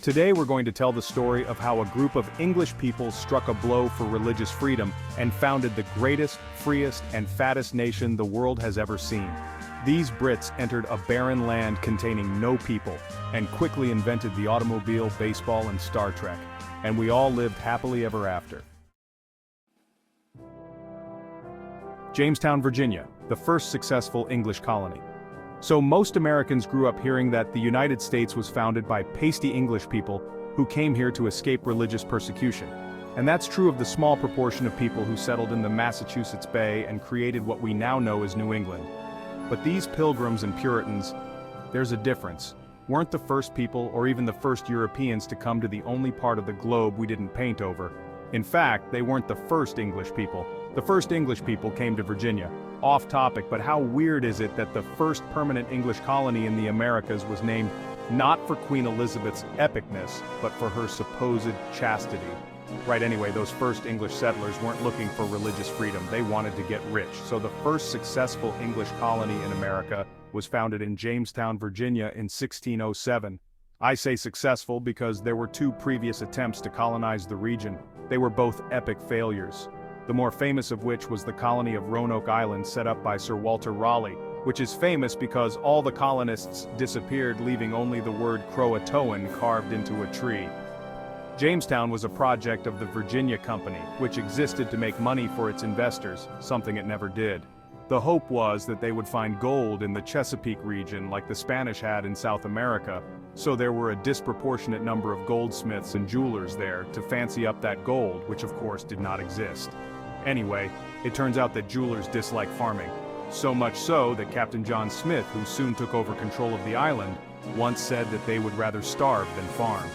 Today we're going to tell the story of how a group of English people struck a blow for religious freedom and founded the greatest, freest, and fattest nation the world has ever seen. These Brits entered a barren land containing no people, and quickly invented the automobile, baseball, and Star Trek. And we all lived happily ever after. Jamestown, Virginia, the first successful English colony. So most Americans grew up hearing that the United States was founded by pasty English people who came here to escape religious persecution. And that's true of the small proportion of people who settled in the Massachusetts Bay and created what we now know as New England. But these Pilgrims and Puritans, there's a difference, weren't the first people or even the first Europeans to come to the only part of the globe we didn't paint over. In fact, they weren't the first English people. The first English people came to Virginia. Off topic, but how weird is it that the first permanent English colony in the Americas was named not for Queen Elizabeth's epicness, but for her supposed chastity? Right, anyway, those first English settlers weren't looking for religious freedom, they wanted to get rich. So the first successful English colony in America was founded in Jamestown, Virginia in 1607. I say successful because there were two previous attempts to colonize the region. They were both epic failures. The more famous of which was the colony of Roanoke Island set up by Sir Walter Raleigh, which is famous because all the colonists disappeared, leaving only the word Croatoan carved into a tree. Jamestown was a project of the Virginia Company, which existed to make money for its investors, something it never did. The hope was that they would find gold in the Chesapeake region like the Spanish had in South America, so there were a disproportionate number of goldsmiths and jewelers there to fancy up that gold, which of course did not exist. Anyway, it turns out that jewelers dislike farming. So much so that Captain John Smith, who soon took over control of the island, once said that they would rather starve than farm.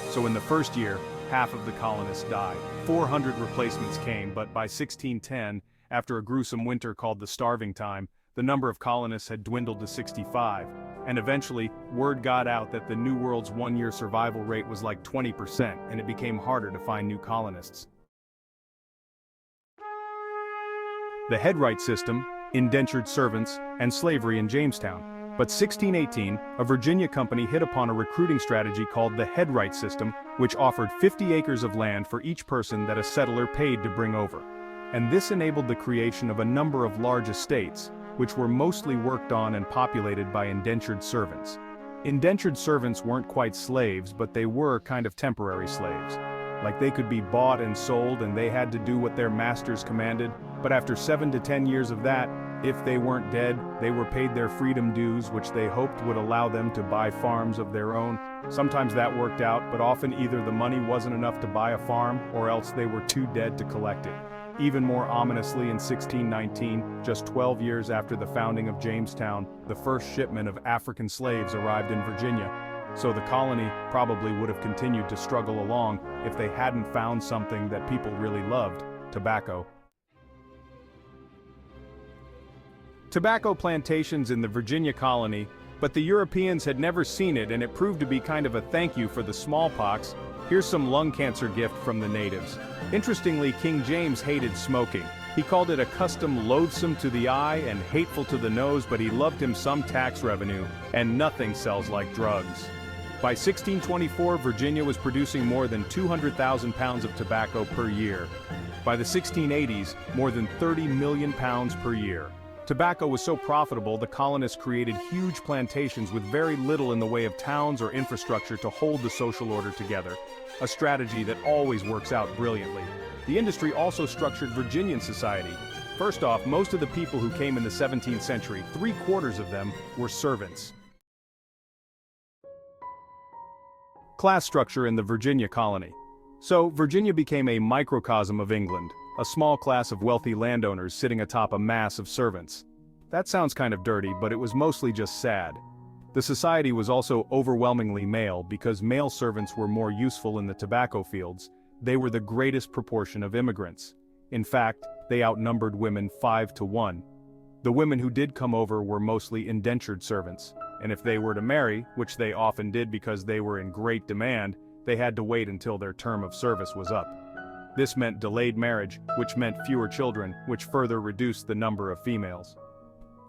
So in the first year, half of the colonists died. 400 replacements came, but by 1610, after a gruesome winter called the Starving Time, the number of colonists had dwindled to 65. And eventually, word got out that the New World's one-year survival rate was like 20%, and it became harder to find new colonists. The Headright system, indentured servants, and slavery in Jamestown. But 1618, a Virginia company hit upon a recruiting strategy called the Headright system, which offered 50 acres of land for each person that a settler paid to bring over. And this enabled the creation of a number of large estates, which were mostly worked on and populated by indentured servants. Indentured servants weren't quite slaves, but they were kind of temporary slaves. Like they could be bought and sold and they had to do what their masters commanded, but after 7 to 10 years of that, if they weren't dead, they were paid their freedom dues, which they hoped would allow them to buy farms of their own. Sometimes that worked out, but often either the money wasn't enough to buy a farm, or else they were too dead to collect it. Even more ominously, in 1619, just 12 years after the founding of Jamestown, the first shipment of African slaves arrived in Virginia. So the colony probably would have continued to struggle along if they hadn't found something that people really loved: tobacco. Tobacco plantations in the Virginia colony, but the Europeans had never seen it, and it proved to be kind of a thank you for the smallpox. Here's some lung cancer gift from the natives. Interestingly, King James hated smoking. He called it a custom loathsome to the eye and hateful to the nose, but he loved him some tax revenue, and nothing sells like drugs. By 1624, Virginia was producing more than 200,000 pounds of tobacco per year. By the 1680s, more than 30 million pounds per year. Tobacco was so profitable, the colonists created huge plantations with very little in the way of towns or infrastructure to hold the social order together, a strategy that always works out brilliantly. The industry also structured Virginian society. First off, most of the people who came in the 17th century, 3/4 of them, were servants. Class structure in the Virginia colony. So, Virginia became a microcosm of England, a small class of wealthy landowners sitting atop a mass of servants. That sounds kind of dirty, but it was mostly just sad. The society was also overwhelmingly male because male servants were more useful in the tobacco fields. They were the greatest proportion of immigrants. In fact, they outnumbered women 5 to 1. The women who did come over were mostly indentured servants, and if they were to marry, which they often did because they were in great demand, they had to wait until their term of service was up. This meant delayed marriage, which meant fewer children, which further reduced the number of females.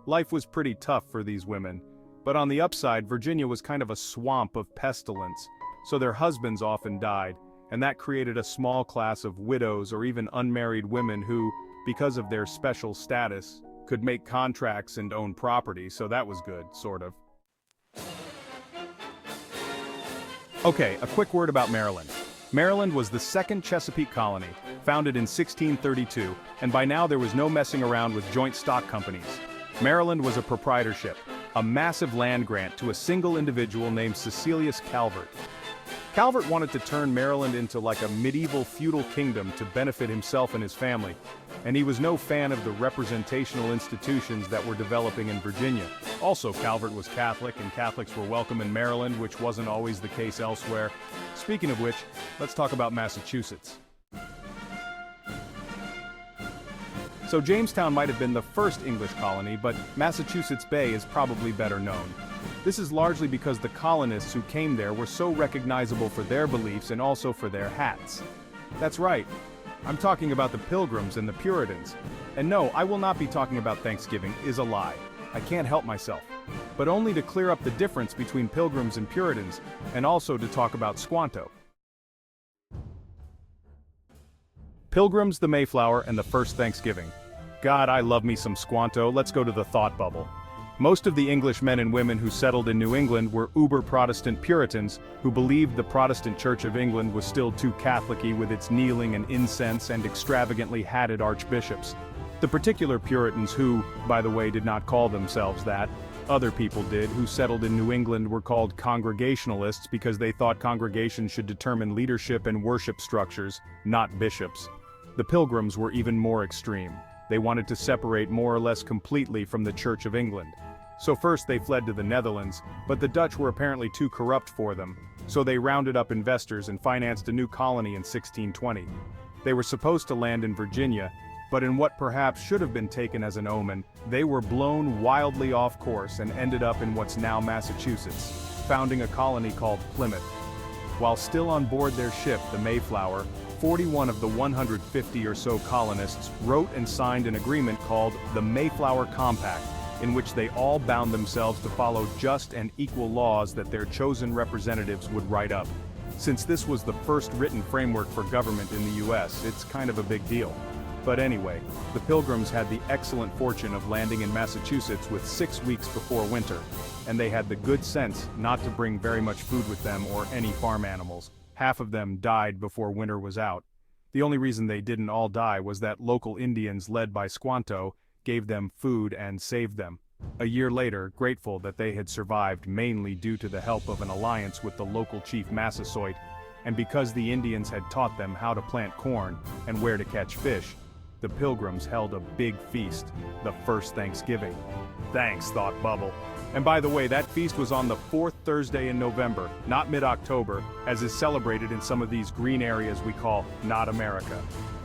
Life was pretty tough for these women, but on the upside, Virginia was kind of a swamp of pestilence. so their husbands often died, and that created a small class of widows or even unmarried women who, because of their special status, could make contracts and own property, so that was good, sort of. Okay, a quick word about Maryland. Maryland was the second Chesapeake colony, founded in 1632, and by now there was no messing around with joint stock companies. Maryland was a proprietorship, a massive land grant to a single individual named Cecilius Calvert. Calvert wanted to turn Maryland into like a medieval feudal kingdom to benefit himself and his family, and he was no fan of the representational institutions that were developing in Virginia. Also, Calvert was Catholic, and Catholics were welcome in Maryland, which wasn't always the case elsewhere. Speaking of which, let's talk about Massachusetts. So Jamestown might have been the first English colony, but Massachusetts Bay is probably better known. This is largely because the colonists who came there were so recognizable for their beliefs and also for their hats. That's right, I'm talking about the Pilgrims and the Puritans. And no, I will not be talking about Thanksgiving, is a lie. I can't help myself. But only to clear up the difference between Pilgrims and Puritans, and also to talk about Squanto. Pilgrims, the Mayflower, and the first Thanksgiving. God, I love me some Squanto. Let's go to the thought bubble. Most of the English men and women who settled in New England were uber-Protestant Puritans who believed the Protestant Church of England was still too Catholic-y with its kneeling and incense and extravagantly hatted archbishops. The particular Puritans who, by the way, did not call themselves that, other people did, who settled in New England were called Congregationalists because they thought congregations should determine leadership and worship structures, not bishops. The Pilgrims were even more extreme. They wanted to separate more or less completely from the Church of England. So first they fled to the Netherlands, but the Dutch were apparently too corrupt for them, so they rounded up investors and financed a new colony in 1620. They were supposed to land in Virginia, but in what perhaps should have been taken as an omen, they were blown wildly off course and ended up in what's now Massachusetts, founding a colony called Plymouth. While still on board their ship, the Mayflower, 41 of the 150 or so colonists wrote and signed an agreement called the Mayflower Compact, in which they all bound themselves to follow just and equal laws that their chosen representatives would write up. Since this was the first written framework for government in the US, it's kind of a big deal. But anyway, the Pilgrims had the excellent fortune of landing in Massachusetts with 6 weeks before winter, and they had the good sense not to bring very much food with them or any farm animals. Half of them died before winter was out. The only reason they didn't all die was that local Indians led by Squanto gave them food and saved them. A year later, grateful that they had survived mainly due to the help of an alliance with the local chief Massasoit, and because the Indians had taught them how to plant corn and where to catch fish, the Pilgrims held a big feast, the first Thanksgiving. Thanks, thought Bubble. And by the way, that feast was on the 4th Thursday in November, not mid-October, as is celebrated in some of these green areas we call not America.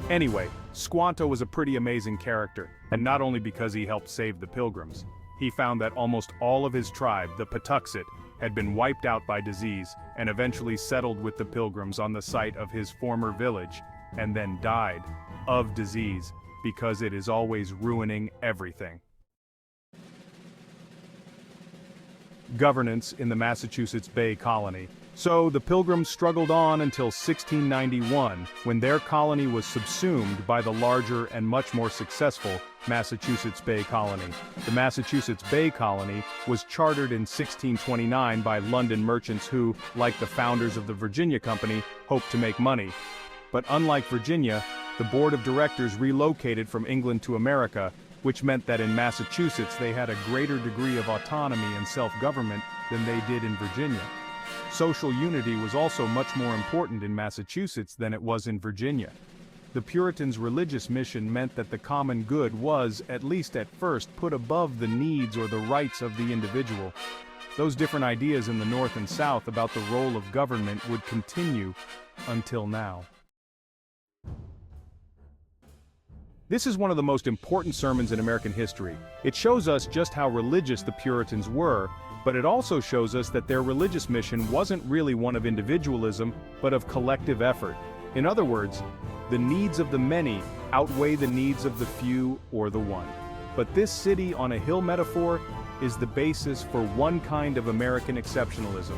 Anyway, Squanto was a pretty amazing character, and not only because he helped save the Pilgrims. He found that almost all of his tribe, the Patuxet, had been wiped out by disease, and eventually settled with the Pilgrims on the site of his former village, and then died of disease, because it is always ruining everything. Governance in the Massachusetts Bay Colony. So the Pilgrims struggled on until 1691, when their colony was subsumed by the larger and much more successful Massachusetts Bay Colony. The Massachusetts Bay Colony was chartered in 1629 by London merchants who, like the founders of the Virginia Company, hoped to make money. But unlike Virginia, the board of directors relocated from England to America, which meant that in Massachusetts they had a greater degree of autonomy and self-government than they did in Virginia. Social unity was also much more important in Massachusetts than it was in Virginia. The Puritans' religious mission meant that the common good was, at least at first, put above the needs or the rights of the individual. Those different ideas in the North and South about the role of government would continue until now. This is one of the most important sermons in American history. It shows us just how religious the Puritans were, but it also shows us that their religious mission wasn't really one of individualism, but of collective effort. In other words, the needs of the many outweigh the needs of the few or the one. But this city on a hill metaphor is the basis for one kind of American exceptionalism.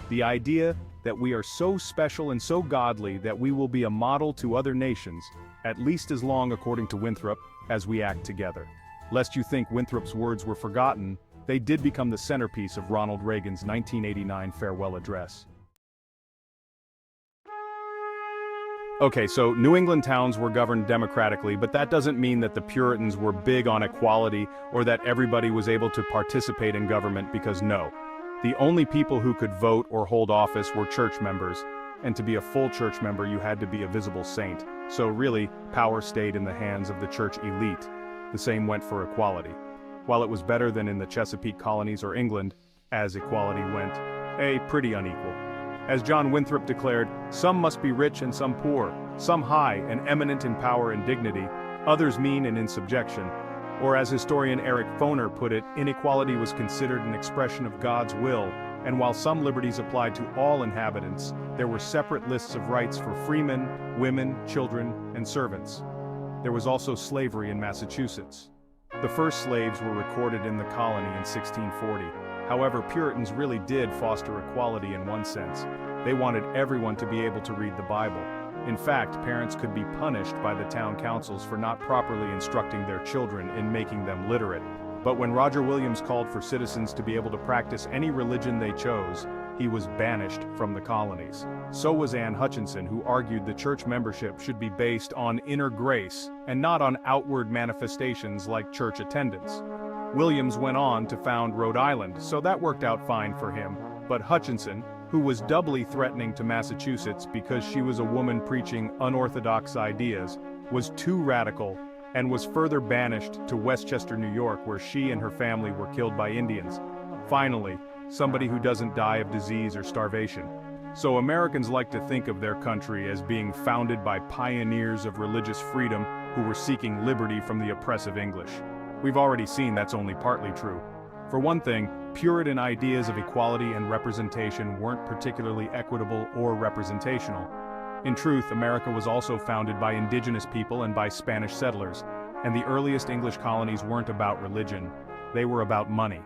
The idea that we are so special and so godly that we will be a model to other nations, at least as long, according to Winthrop, as we act together. Lest you think Winthrop's words were forgotten, they did become the centerpiece of Ronald Reagan's 1989 farewell address. Okay, so New England towns were governed democratically, but that doesn't mean that the Puritans were big on equality or that everybody was able to participate in government, because no. The only people who could vote or hold office were church members, and to be a full church member you had to be a visible saint. So really, power stayed in the hands of the church elite. The same went for equality. While it was better than in the Chesapeake colonies or England, as equality went, pretty unequal. As John Winthrop declared, some must be rich and some poor, some high and eminent in power and dignity, others mean and in subjection. Or as historian Eric Foner put it, inequality was considered an expression of God's will, and while some liberties applied to all inhabitants, there were separate lists of rights for freemen, women, children, and servants. There was also slavery in Massachusetts. The first slaves were recorded in the colony in 1640. However, Puritans really did foster equality in one sense. They wanted everyone to be able to read the Bible. In fact, parents could be punished by the town councils for not properly instructing their children in making them literate. But when Roger Williams called for citizens to be able to practice any religion they chose, he was banished from the colonies. So was Anne Hutchinson, who argued the church membership should be based on inner grace and not on outward manifestations like church attendance. Williams went on to found Rhode Island, so that worked out fine for him, but Hutchinson, who was doubly threatening to Massachusetts because she was a woman preaching unorthodox ideas, was too radical and was further banished to Westchester, New York, where she and her family were killed by Indians. Finally, somebody who doesn't die of disease or starvation. So Americans like to think of their country as being founded by pioneers of religious freedom who were seeking liberty from the oppressive English. We've already seen that's only partly true. For one thing, Puritan ideas of equality and representation weren't particularly equitable or representational. In truth, America was also founded by indigenous people and by Spanish settlers, and the earliest English colonies weren't about religion, they were about money.